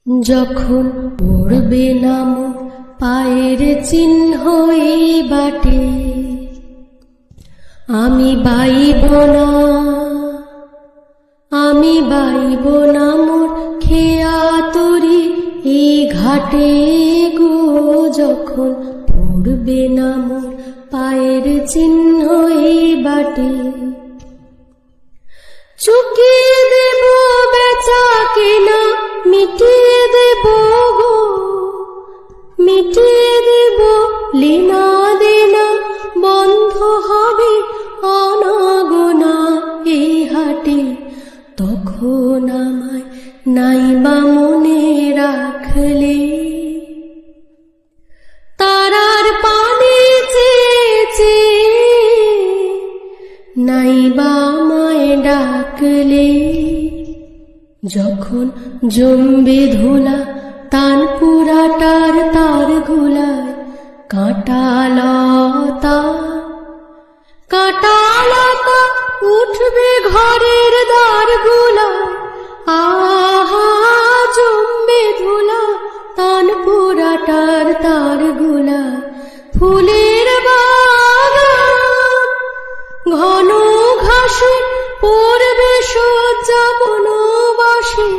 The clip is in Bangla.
যখন পড়বে না মোর পায়ের চিহ্ন এই বাটে, আমি বাইব না, আমি বাইব না মোর খেয়া তরি এই ঘাটে গো। যখন পড়বে না মোর পায়ের চিহ্ন এই বাটে, চুকিয়ে দেব বেচা কেনা, মিটিয়ে দেব গো, মিটিয়ে দেব লেনা দেনা, বন্ধ হবে আনাগোনা এই হাটে। তখন আমায় নাইবা মনে রাখলে, তারার পানে চেয়েছে নাইবা আমায় ডাকলে। যখন জমবে ধুলা তানপুরাটার তার গুলায়, কাঁটালতা কাঁটালতা উঠবে ঘরের দ্বার গুলায়। আহা জমবে ধুলা তানপুরাটার তার গুলায়, ফুলের বাগান ঘন ঘাসে পড়বে সজ্জা বনবাসে।